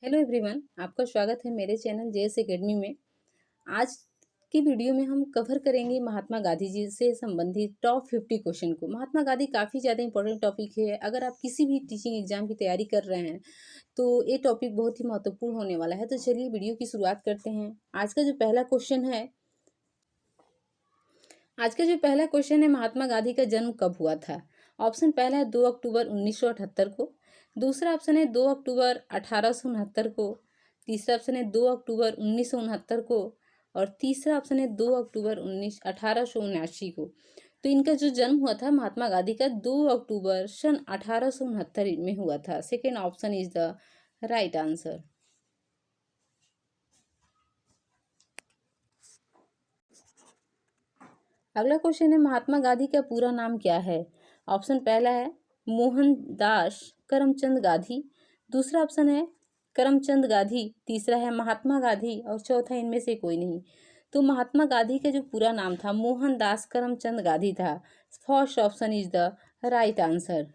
Hello everyone, आपका स्वागत है मेरे चैनल जेएस एकेडमी में। आज की वीडियो में हम कवर करेंगे महात्मा गांधी जी से संबंधित टॉप 50 क्वेश्चन को। महात्मा गांधी काफ़ी ज़्यादा इंपॉर्टेंट टॉपिक है। अगर आप किसी भी टीचिंग एग्जाम की तैयारी कर रहे हैं तो ये टॉपिक बहुत ही महत्वपूर्ण होने वाला है। तो चलिए वीडियो की शुरुआत करते हैं। आज का जो पहला क्वेश्चन है, महात्मा गांधी का जन्म कब हुआ था। ऑप्शन पहला है 2 अक्टूबर 1978 को। दूसरा ऑप्शन है 2 अक्टूबर 1869 को। तीसरा ऑप्शन है 2 अक्टूबर 1969 को। और तीसरा ऑप्शन है 2 अक्टूबर 1879 को। तो इनका जो जन्म हुआ था महात्मा गांधी का 2 अक्टूबर सन 1869 में हुआ था। Second option is the right answer. अगला क्वेश्चन है, महात्मा गांधी का पूरा नाम क्या है। ऑप्शन पहला है मोहनदास करमचंद गांधी। दूसरा ऑप्शन है करमचंद गांधी। तीसरा है महात्मा गांधी और चौथा इनमें से कोई नहीं। तो महात्मा गांधी का जो पूरा नाम था मोहनदास करमचंद गांधी था। First option is the right answer.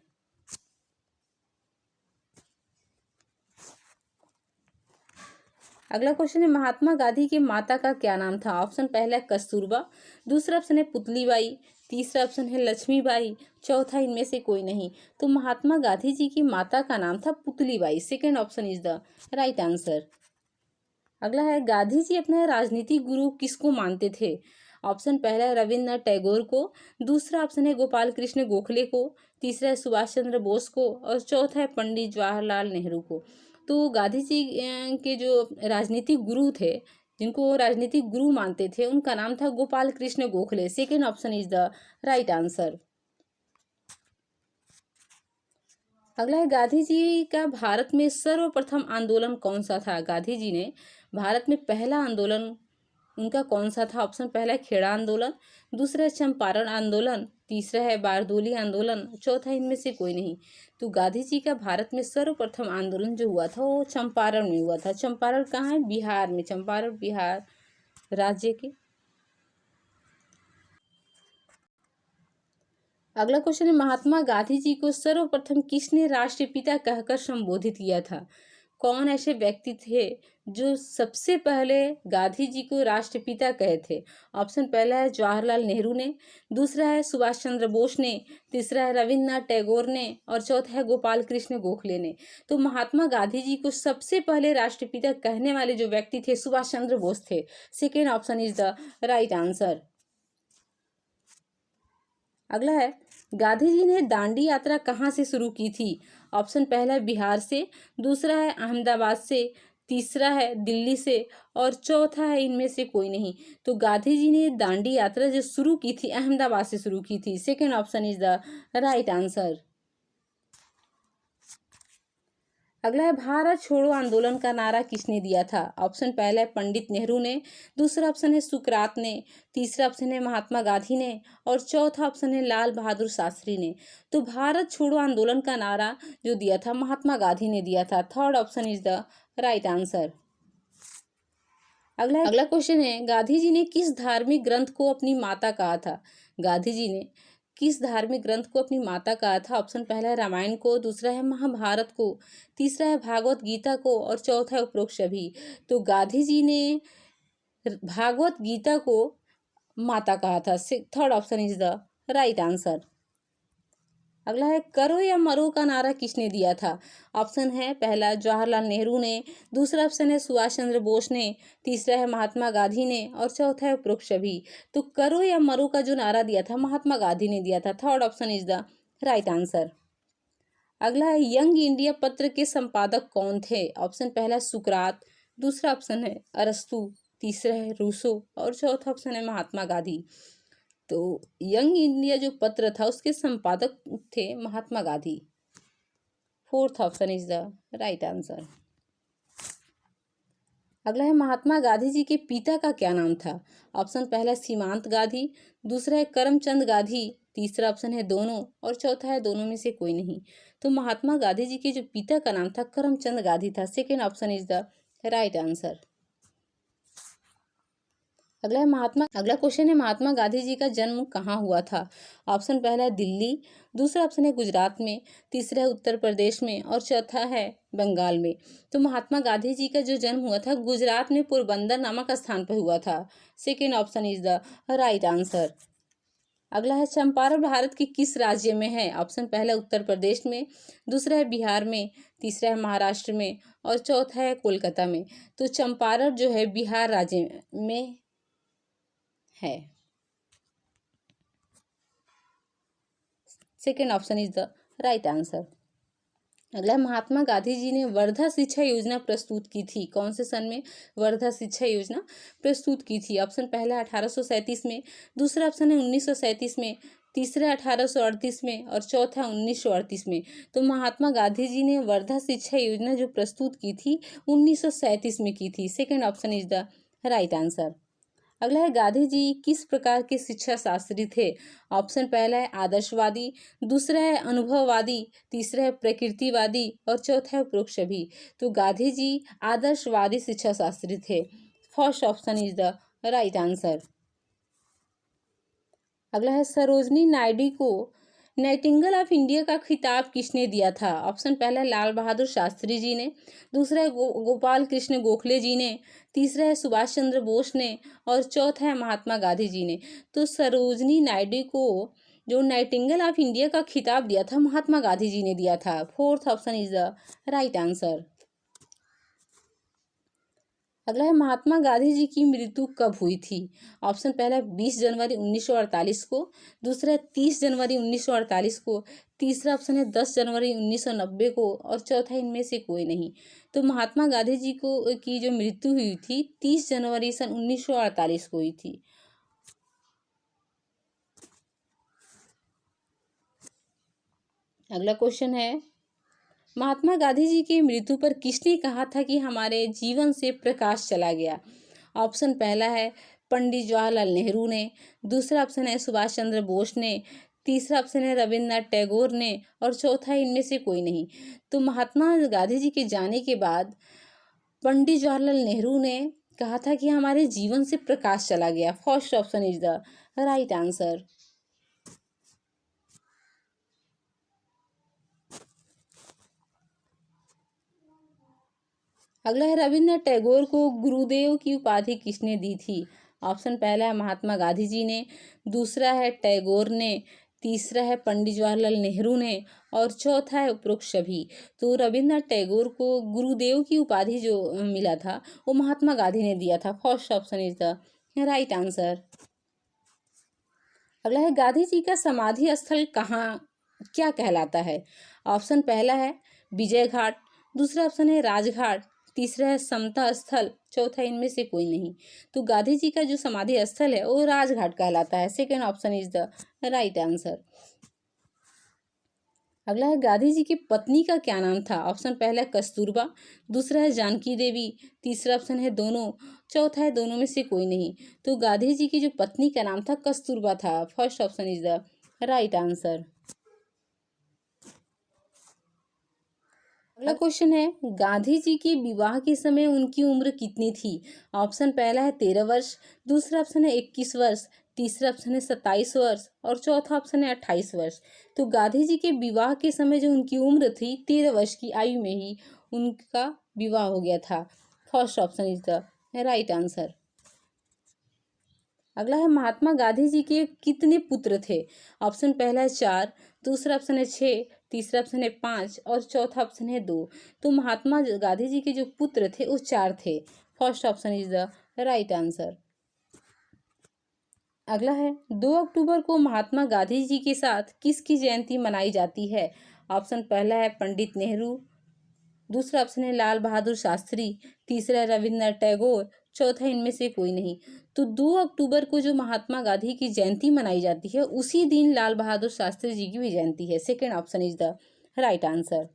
अगला क्वेश्चन है, महात्मा गांधी की माता का क्या नाम था। ऑप्शन पहला है कस्तूरबा। दूसरा ऑप्शन है पुतलीबाई। तीसरा ऑप्शन है लक्ष्मीबाई। चौथा इनमें से कोई नहीं। तो महात्मा गांधी जी की माता का नाम था Putlibai. Second option is the right answer. अगला है, गांधी जी अपने राजनीतिक गुरु किसको मानते थे। ऑप्शन पहला है रविन्द्रनाथ टैगोर को। दूसरा ऑप्शन है गोपाल कृष्ण गोखले को। तीसरा है सुभाष चंद्र बोस को और चौथा है पंडित जवाहरलाल नेहरू को। तो गांधी जी के जो राजनीतिक गुरु थे, जिनको वो राजनीतिक गुरु मानते थे, उनका नाम था Gopal Krishna Gokhale. Second option is the right answer. अगला है, गांधी जी का भारत में सर्वप्रथम आंदोलन कौन सा था। गांधी जी ने भारत में पहला आंदोलन उनका कौन सा था। ऑप्शन पहला है खेड़ा आंदोलन। दूसरा है चंपारण आंदोलन। तीसरा है बारदोली आंदोलन। चौथा इनमें से कोई नहीं। तो गांधी जी का भारत में सर्वप्रथम आंदोलन जो हुआ था वो चंपारण में हुआ था। चंपारण कहाँ है, बिहार में। चंपारण बिहार राज्य के। अगला क्वेश्चन है, महात्मा गांधी जी को सर्वप्रथम किसने राष्ट्रपिता कहकर संबोधित किया था। कौन ऐसे व्यक्ति थे जो सबसे पहले गांधी जी को राष्ट्रपिता कहे थे। ऑप्शन पहला है जवाहरलाल नेहरू ने। दूसरा है सुभाष चंद्र बोस ने। तीसरा है रविन्द्रनाथ टैगोर ने और चौथा है गोपाल कृष्ण गोखले ने। तो महात्मा गांधी जी को सबसे पहले राष्ट्रपिता कहने वाले जो व्यक्ति थे सुभाष चंद्र बोस थे। Second option is the right answer. अगला है, गांधी जी ने दांडी यात्रा कहाँ से शुरू की थी। ऑप्शन पहला है बिहार से। दूसरा है अहमदाबाद से। तीसरा है दिल्ली से और चौथा है इनमें से कोई नहीं। तो गांधी जी ने दांडी यात्रा जो शुरू की थी अहमदाबाद से शुरू की थी। Second option is the right answer. अगला है, भारत छोड़ो आंदोलन का नारा किसने दिया था। ऑप्शन पहला है पंडित नेहरू ने। दूसरा ऑप्शन है सुकरात ने। तीसरा ऑप्शन है महात्मा गांधी ने और चौथा ऑप्शन है लाल बहादुर शास्त्री ने। तो भारत छोड़ो आंदोलन का नारा जो दिया था महात्मा गांधी ने दिया था। Third option is the right answer. अगला क्वेश्चन है, गांधी जी ने किस धार्मिक ग्रंथ को अपनी माता कहा था। गांधी जी ने किस धार्मिक ग्रंथ को अपनी माता कहा था। ऑप्शन पहला है रामायण को। दूसरा है महाभारत को। तीसरा है भागवत गीता को और चौथा है उपरोक्त सभी। तो गांधी जी ने भागवत गीता को माता कहा था। Third option is the right answer. अगला है, करो या मरो का नारा किसने दिया था। ऑप्शन है पहला जवाहरलाल नेहरू ने। दूसरा ऑप्शन है सुभाष चंद्र बोस ने। तीसरा है महात्मा गांधी ने और चौथा है उपरोक्त सभी। तो करो या मरो का जो नारा दिया था महात्मा गांधी ने दिया था। Third option is the right answer. अगला है, यंग इंडिया पत्र के संपादक कौन थे। ऑप्शन पहला सुकरात। दूसरा ऑप्शन है अरस्तु। तीसरा है रूसो और चौथा ऑप्शन है महात्मा गांधी। तो यंग इंडिया जो पत्र था उसके संपादक थे Mahatma Gandhi. Fourth option is the right answer. अगला है, महात्मा गांधी जी के पिता का क्या नाम था। ऑप्शन पहला सीमांत गांधी। दूसरा है करमचंद गांधी। तीसरा ऑप्शन है दोनों और चौथा है दोनों में से कोई नहीं। तो महात्मा गांधी जी के जो पिता का नाम था करमचंद गांधी था। Second option is the right answer. अगला क्वेश्चन है महात्मा गांधी जी का जन्म कहाँ हुआ था। ऑप्शन पहला है दिल्ली, दूसरा ऑप्शन है गुजरात में, तीसरा है उत्तर प्रदेश में और चौथा है बंगाल में। तो महात्मा गांधी जी का जो जन्म हुआ था गुजरात में पोरबंदर नामक स्थान पर हुआ था। Second option is the right answer. अगला है चंपारण भारत के किस राज्य में है। ऑप्शन पहला उत्तर प्रदेश में, दूसरा है बिहार में, तीसरा है महाराष्ट्र में और चौथा है कोलकाता में। तो चंपारण जो है बिहार राज्य में है। Second option is the right answer. अगला महात्मा गांधी जी ने वर्धा शिक्षा योजना प्रस्तुत की थी। कौन से सन में वर्धा शिक्षा योजना प्रस्तुत की थी। ऑप्शन पहला 1837 में, दूसरा ऑप्शन है 1937 में, तीसरा 1838 में और चौथा 1938 में। तो महात्मा गांधी जी ने वर्धा शिक्षा योजना जो प्रस्तुत की थी 1937 में की थी। Second option is the right answer. अगला है गांधी जी किस प्रकार के शिक्षा शास्त्री थे। ऑप्शन पहला है आदर्शवादी, दूसरा है अनुभववादी, तीसरा है प्रकृतिवादी और चौथा है उपरोक्त सभी। तो गांधी जी आदर्शवादी शिक्षा शास्त्री थे। First option is the right answer. अगला है सरोजनी नायडू को नाइटिंगेल ऑफ इंडिया का खिताब किसने दिया था। ऑप्शन पहला है लाल बहादुर शास्त्री जी ने, दूसरा है गोपाल कृष्ण गोखले जी ने, तीसरा है सुभाष चंद्र बोस ने और चौथा है महात्मा गांधी जी ने। तो सरोजनी नायडू को जो नाइटिंगेल ऑफ इंडिया का खिताब दिया था महात्मा गांधी जी ने दिया था। Fourth option is the right answer. अगला है महात्मा गांधी जी की मृत्यु कब हुई थी। ऑप्शन पहला है 20 जनवरी 1948 को, दूसरा है 30 जनवरी 1948 को, तीसरा ऑप्शन है 10 जनवरी 1990 को और चौथा इनमें से कोई नहीं। तो महात्मा गांधी जी को की जो मृत्यु हुई थी 30 जनवरी सन 1948 को हुई थी। अगला क्वेश्चन है महात्मा गांधी जी की मृत्यु पर किसने कहा था कि हमारे जीवन से प्रकाश चला गया। ऑप्शन पहला है पंडित जवाहरलाल नेहरू ने, दूसरा ऑप्शन है सुभाष चंद्र बोस ने, तीसरा ऑप्शन है रविन्द्रनाथ टैगोर ने और चौथा इनमें से कोई नहीं। तो महात्मा गांधी जी के जाने के बाद पंडित जवाहरलाल नेहरू ने कहा था कि हमारे जीवन से प्रकाश चला गया। First option is the right answer. अगला है रविन्द्रनाथ टैगोर को गुरुदेव की उपाधि किसने दी थी। ऑप्शन पहला है महात्मा गांधी जी ने, दूसरा है टैगोर ने, तीसरा है पंडित जवाहरलाल नेहरू ने और चौथा है उपरोक्त सभी। तो रविन्द्रनाथ टैगोर को गुरुदेव की उपाधि जो मिला था वो महात्मा गांधी ने दिया था। First option is the right answer. अगला है गांधी जी का समाधि स्थल कहाँ क्या कहलाता है। ऑप्शन पहला है विजय घाट, दूसरा ऑप्शन है राजघाट, तीसरा है समता स्थल, चौथा इनमें से कोई नहीं। तो गांधी जी का जो समाधि स्थल है वो राजघाट कहलाता है। Second option is the right answer. अगला है गांधी जी की पत्नी का क्या नाम था। ऑप्शन पहला है कस्तूरबा, दूसरा है जानकी देवी, तीसरा ऑप्शन है दोनों, चौथा है दोनों में से कोई नहीं। तो गांधी जी की जो पत्नी का नाम था कस्तूरबा था। First option is the right answer. अगला क्वेश्चन है गांधी जी के विवाह के समय उनकी उम्र कितनी थी। ऑप्शन पहला है 13 वर्ष, दूसरा ऑप्शन है 21 वर्ष, तीसरा ऑप्शन है 27 वर्ष और चौथा ऑप्शन है 28 वर्ष। तो गांधी जी के विवाह के समय जो उनकी उम्र थी 13 वर्ष की आयु में ही उनका विवाह हो गया था। First option is the right answer. अगला है महात्मा गांधी जी के कितने पुत्र थे। ऑप्शन पहला है 4, दूसरा ऑप्शन है 6, तीसरा ऑप्शन है 5 और चौथा ऑप्शन है 2। तो महात्मा गांधी जी के जो पुत्र थे वो 4 थे। First option is the right answer. अगला है 2 अक्टूबर को महात्मा गांधी जी के साथ किसकी जयंती मनाई जाती है। ऑप्शन पहला है पंडित नेहरू, दूसरा ऑप्शन है लाल बहादुर शास्त्री, तीसरा है रविन्द्रनाथ टैगोर, चौथा इनमें से कोई नहीं। तो 2 अक्टूबर को जो महात्मा गांधी की जयंती मनाई जाती है उसी दिन लाल बहादुर शास्त्री जी की भी जयंती है। Second option is the right answer.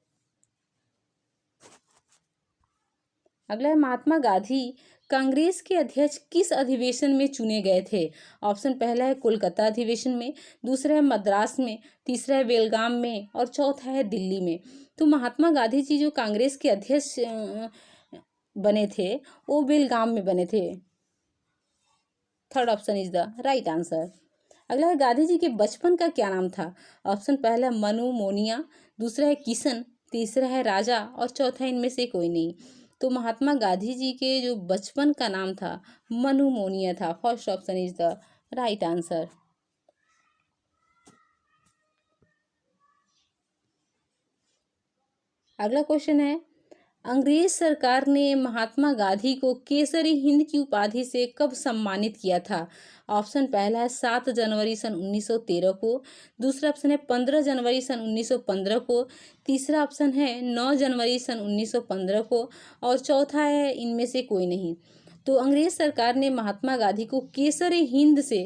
अगला है महात्मा गांधी कांग्रेस के अध्यक्ष किस अधिवेशन में चुने गए थे। ऑप्शन पहला है कोलकाता अधिवेशन में, दूसरा है मद्रास में, तीसरा है बेलगाम में और चौथा है दिल्ली में। तो महात्मा गांधी जी जो कांग्रेस के अध्यक्ष बने थे वो बेलगाम में बने थे। Third option is the right answer. अगला है गांधी जी के बचपन का क्या नाम था? ऑप्शन पहला है मनु मोनिया, दूसरा है किशन, तीसरा है राजा और चौथा इनमें से कोई नहीं। तो महात्मा गांधी जी के जो बचपन का नाम था मनु मोनिया था। First option is the right answer. अगला क्वेश्चन है अंग्रेज सरकार ने महात्मा गांधी को केसरी हिंद की उपाधि से कब सम्मानित किया था? ऑप्शन पहला है 7 जनवरी सन 1913 को, दूसरा ऑप्शन है 15 जनवरी सन 1915 को, तीसरा ऑप्शन है 9 जनवरी सन 1915 को और चौथा है इनमें से कोई नहीं। तो अंग्रेज सरकार ने महात्मा गांधी को केसरी हिंद से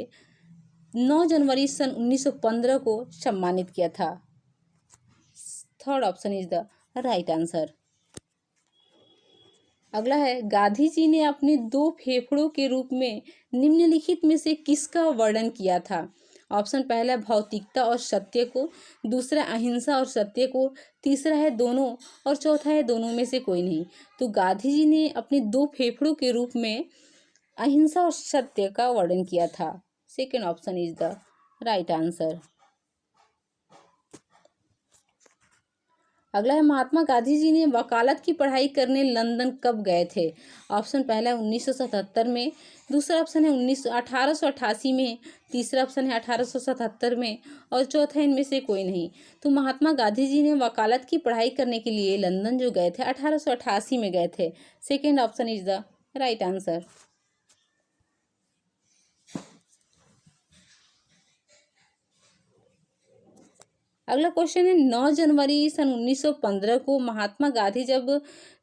9 जनवरी सन 1915 को सम्मानित किया था। Third option is the right answer. अगला है गांधी जी ने अपने 2 फेफड़ों के रूप में निम्नलिखित में से किसका वर्णन किया था? ऑप्शन पहला भौतिकता और सत्य को, दूसरा अहिंसा और सत्य को, तीसरा है दोनों और चौथा है दोनों में से कोई नहीं। तो गांधी जी ने अपने 2 फेफड़ों के रूप में अहिंसा और सत्य का वर्णन किया था। Second option is the right answer. अगला है महात्मा गांधी जी ने वकालत की पढ़ाई करने लंदन कब गए थे? ऑप्शन पहला है 1977 में, दूसरा ऑप्शन है 1888 में, तीसरा ऑप्शन है 1877 में और चौथा इनमें से कोई नहीं। तो महात्मा गांधी जी ने वकालत की पढ़ाई करने के लिए लंदन जो गए थे 1888 में गए थे। Second option is the right answer. अगला क्वेश्चन है 9 जनवरी सन 1915 को महात्मा गांधी जब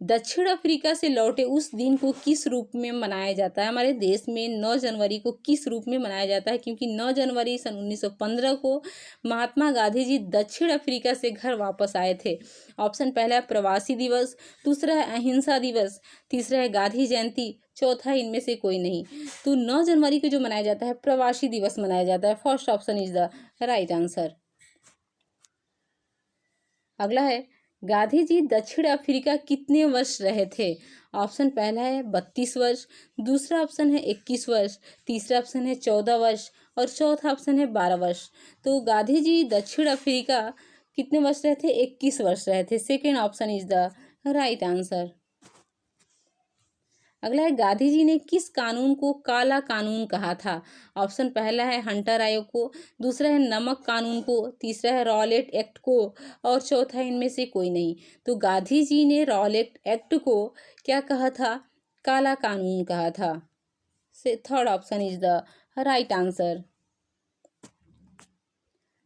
दक्षिण अफ्रीका से लौटे उस दिन को किस रूप में मनाया जाता है? हमारे देश में 9 जनवरी को किस रूप में मनाया जाता है? क्योंकि 9 जनवरी सन 1915 को महात्मा गांधी जी दक्षिण अफ्रीका से घर वापस आए थे। ऑप्शन पहला है प्रवासी दिवस, दूसरा है अहिंसा दिवस, तीसरा है गांधी जयंती, चौथा है इनमें से कोई नहीं। तो 9 जनवरी को जो मनाया जाता है प्रवासी दिवस मनाया जाता है। First option is the right answer. अगला है गांधी जी दक्षिण अफ्रीका कितने वर्ष रहे थे? ऑप्शन पहला है 32 वर्ष, दूसरा ऑप्शन है 21 वर्ष, तीसरा ऑप्शन है 14 वर्ष और चौथा ऑप्शन है 12 वर्ष। तो गांधी जी दक्षिण अफ्रीका कितने वर्ष रहे थे? 21 वर्ष रहे थे। Second option is the right answer. अगला है गांधी जी ने किस कानून को काला कानून कहा था? ऑप्शन पहला है हंटर आयोग को, दूसरा है नमक कानून को, तीसरा है रॉलेट एक्ट को और चौथा इनमें से कोई नहीं। तो गांधी जी ने रॉलेट एक्ट को क्या कहा था? काला कानून कहा था। से third option is the right answer.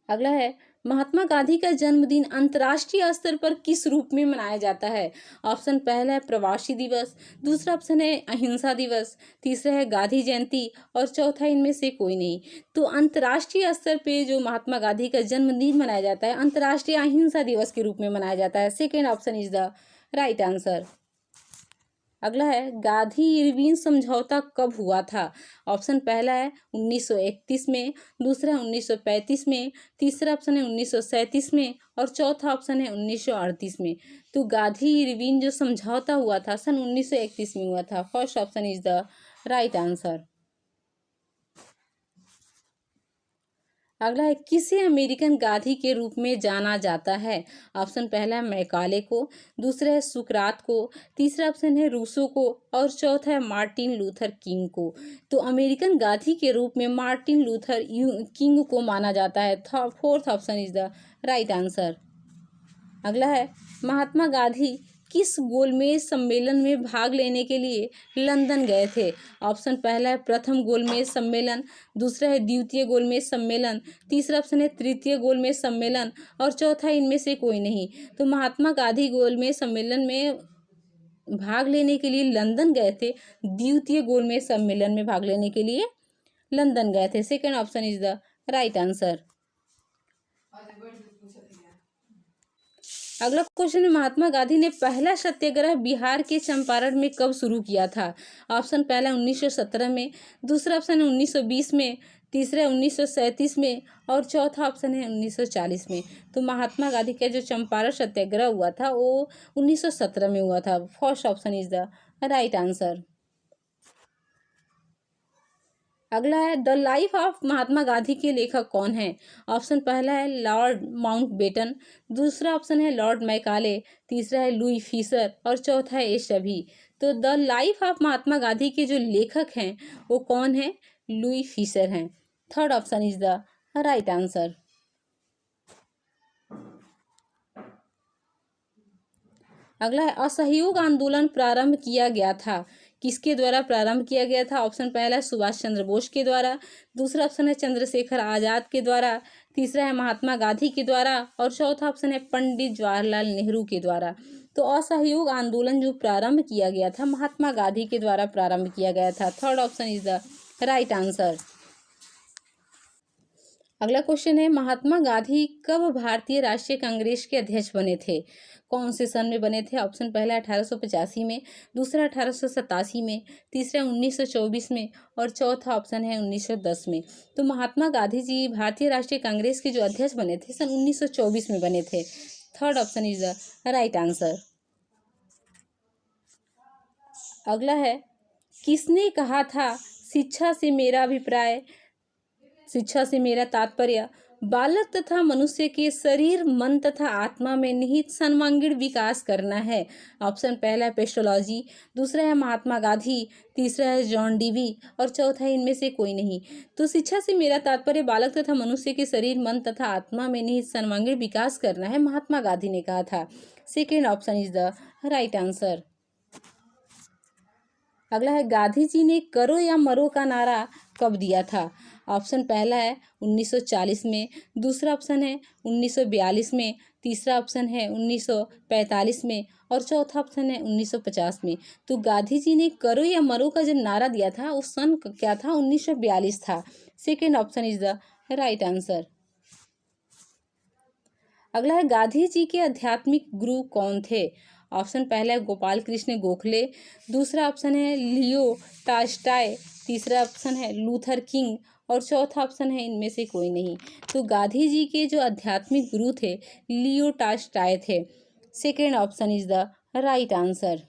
अगला है महात्मा गांधी का जन्मदिन अंतर्राष्ट्रीय स्तर पर किस रूप में मनाया जाता है? ऑप्शन पहला है प्रवासी दिवस, दूसरा ऑप्शन है अहिंसा दिवस, तीसरा है गांधी जयंती और चौथा इनमें से कोई नहीं। तो अंतर्राष्ट्रीय स्तर पे जो महात्मा गांधी का जन्मदिन मनाया जाता है अंतर्राष्ट्रीय अहिंसा दिवस के रूप में मनाया जाता है। Second option is the right answer. अगला है गांधी इरविन समझौता कब हुआ था? ऑप्शन पहला है 1931 में, दूसरा है 1935 में, तीसरा ऑप्शन है 1937 में और चौथा ऑप्शन है 1938 में। तो गांधी इरविन जो समझौता हुआ था सन 1931 में हुआ था। First option is the right answer. अगला है किसे अमेरिकन गांधी के रूप में जाना जाता है? ऑप्शन पहला है मैकाले को, दूसरा है सुकरात को, तीसरा ऑप्शन है रूसो को और चौथा है मार्टिन लूथर किंग को। तो अमेरिकन गांधी के रूप में मार्टिन लूथर किंग को माना जाता है। Fourth option is the right answer. अगला है महात्मा गांधी किस गोलमेज सम्मेलन में भाग लेने के लिए लंदन गए थे? ऑप्शन पहला है प्रथम गोलमेज सम्मेलन, दूसरा है द्वितीय गोलमेज सम्मेलन, तीसरा ऑप्शन है तृतीय गोलमेज सम्मेलन और चौथा इनमें से कोई नहीं। तो महात्मा गांधी गोलमेज सम्मेलन में भाग लेने के लिए लंदन गए थे, द्वितीय गोलमेज सम्मेलन में भाग लेने के लिए लंदन गए थे। Second option is the right answer. अगला क्वेश्चन है महात्मा गांधी ने पहला सत्याग्रह बिहार के चंपारण में कब शुरू किया था? ऑप्शन पहला 1917 में, दूसरा ऑप्शन है 1920 में, तीसरा 1937 में और चौथा ऑप्शन है 1940 में। तो महात्मा गांधी का जो चंपारण सत्याग्रह हुआ था वो 1917 में हुआ था। First option is the right answer. अगला है the life of Mahatma Gandhi के लेखक कौन है। ऑप्शन पहला है लॉर्ड माउंटबेटन, दूसरा ऑप्शन है लॉर्ड मैकाले, तीसरा है लुई फीसर और चौथा है एश अभी। तो the life of Mahatma Gandhi के जो लेखक हैं वो कौन है, लुई फीसर हैं। Third option is the right answer. अगला है असहयोग आंदोलन प्रारंभ किया गया था, किसके द्वारा प्रारंभ किया गया था। ऑप्शन पहला है सुभाष चंद्र बोस के द्वारा, दूसरा ऑप्शन है चंद्रशेखर आजाद के द्वारा, तीसरा है महात्मा गांधी के द्वारा और चौथा ऑप्शन है पंडित जवाहरलाल नेहरू के द्वारा। तो असहयोग आंदोलन जो प्रारंभ किया गया था महात्मा गांधी के द्वारा प्रारंभ किया गया था। Third option is the right answer. अगला क्वेश्चन है महात्मा गांधी कब भारतीय राष्ट्रीय कांग्रेस के अध्यक्ष बने थे, कौन से सन में बने थे। ऑप्शन पहला 1885 में, दूसरा 1887 में, तीसरा 1924 में और चौथा ऑप्शन है 1910 में। तो महात्मा गांधी जी भारतीय राष्ट्रीय कांग्रेस के जो अध्यक्ष बने थे सन 1924 में बने थे। Third option is the right answer. अगला है किसने कहा था शिक्षा से मेरा तात्पर्य बालक तथा मनुष्य के शरीर मन तथा आत्मा में निहित सर्वांगीण विकास करना है। ऑप्शन पहला है पेस्टोलॉजी, दूसरा है महात्मा गांधी, तीसरा है जॉन डीवी और चौथा है इनमें से कोई नहीं। तो शिक्षा से मेरा तात्पर्य बालक तथा मनुष्य के शरीर मन तथा आत्मा में निहित सर्वांगीण विकास करना है, महात्मा गांधी ने कहा था। Second option is the right answer. अगला है गांधी जी ने करो या मरो का नारा कब दिया था। ऑप्शन पहला है 1940 में, दूसरा ऑप्शन है 1942 में, तीसरा ऑप्शन है 1945 में और चौथा ऑप्शन है 1950 में। तो गांधी जी ने करो या मरो का जब नारा दिया था उस सन क्या था, 1942 था। Second option is the right answer. अगला है गांधी जी के आध्यात्मिक गुरु कौन थे। ऑप्शन पहला है गोपाल कृष्ण गोखले, दूसरा ऑप्शन है लियो टास्टाय, तीसरा ऑप्शन है लूथर किंग और चौथा ऑप्शन है इनमें से कोई नहीं। तो गांधी जी के जो आध्यात्मिक गुरु थे लियो टास्टाय थे। Second option is the right answer.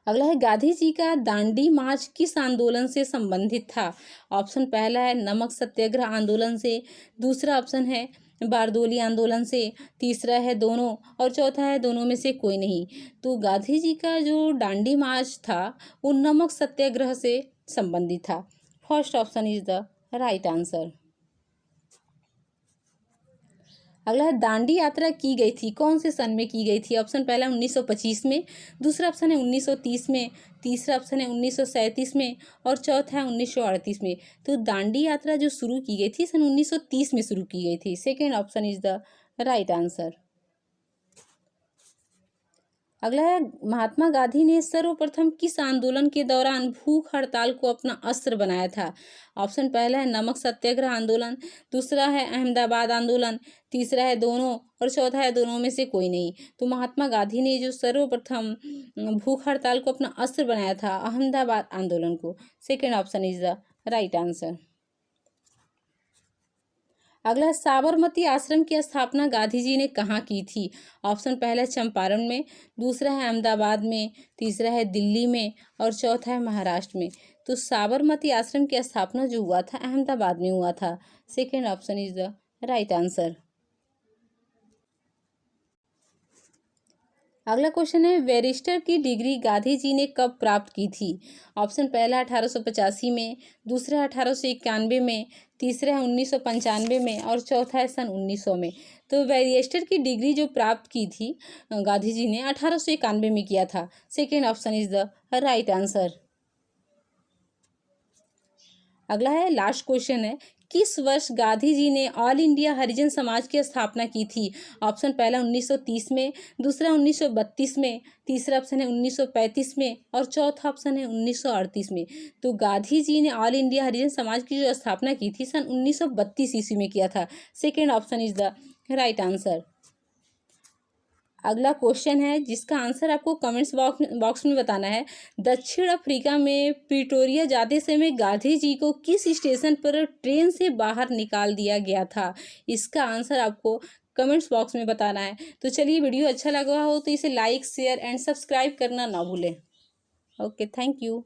अगला है गांधी जी का दांडी मार्च किस आंदोलन से संबंधित था। ऑप्शन पहला है नमक सत्याग्रह आंदोलन से, दूसरा ऑप्शन है बारदोली आंदोलन से, तीसरा है दोनों और चौथा है दोनों में से कोई नहीं। तो गांधी जी का जो दांडी मार्च था वो नमक सत्याग्रह से संबंधित था। First option is the right answer. अगला है दांडी यात्रा की गई थी कौन से सन में की गई थी। ऑप्शन पहला 1925 में, दूसरा ऑप्शन है 1930 में, तीसरा ऑप्शन है 1937 में और चौथा है 1938 में। तो दांडी यात्रा जो शुरू की गई थी सन 1930 में शुरू की गई थी। Second option is the right answer. अगला है महात्मा गांधी ने सर्वप्रथम किस आंदोलन के दौरान भूख हड़ताल को अपना अस्त्र बनाया था। ऑप्शन पहला है नमक सत्याग्रह आंदोलन, दूसरा है अहमदाबाद आंदोलन, तीसरा है दोनों और चौथा है दोनों में से कोई नहीं। तो महात्मा गांधी ने जो सर्वप्रथम भूख हड़ताल को अपना अस्त्र बनाया था अहमदाबाद आंदोलन को। Second option is the right answer. अगला साबरमती आश्रम की स्थापना गांधी जी ने कहाँ की थी। ऑप्शन पहला है चंपारण में, दूसरा है अहमदाबाद में, तीसरा है दिल्ली में और चौथा है महाराष्ट्र में। तो साबरमती आश्रम की स्थापना जो हुआ था अहमदाबाद में हुआ था। Second option is the right answer. अगला क्वेश्चन है बैरिस्टर की डिग्री गांधी जी ने कब प्राप्त की थी। ऑप्शन पहला 1885 में, दूसरा 1891 में, तीसरा है 1995 में और चौथा है सन 1900 में। तो बैरिस्टर की डिग्री जो प्राप्त की थी गांधी जी ने 1891 में किया था। Second option is the right answer. अगला है लास्ट क्वेश्चन है किस वर्ष गांधी जी ने ऑल इंडिया हरिजन समाज की स्थापना की थी। ऑप्शन पहला 1930 में, दूसरा 1932 में, तीसरा ऑप्शन है 1935 में और चौथा ऑप्शन है 1938 में। तो गांधी जी ने ऑल इंडिया हरिजन समाज की जो स्थापना की थी सन 1932 ईस्वी में किया था। Second option is the right answer. अगला क्वेश्चन है जिसका आंसर आपको कमेंट्स बॉक्स में बताना है। दक्षिण अफ्रीका में प्रिटोरिया जाते समय गांधी जी को किस स्टेशन पर ट्रेन से बाहर निकाल दिया गया था। इसका आंसर आपको कमेंट्स बॉक्स में बताना है। तो चलिए वीडियो अच्छा लगा हो तो इसे लाइक शेयर एंड सब्सक्राइब करना ना भूलें। Okay, thank you.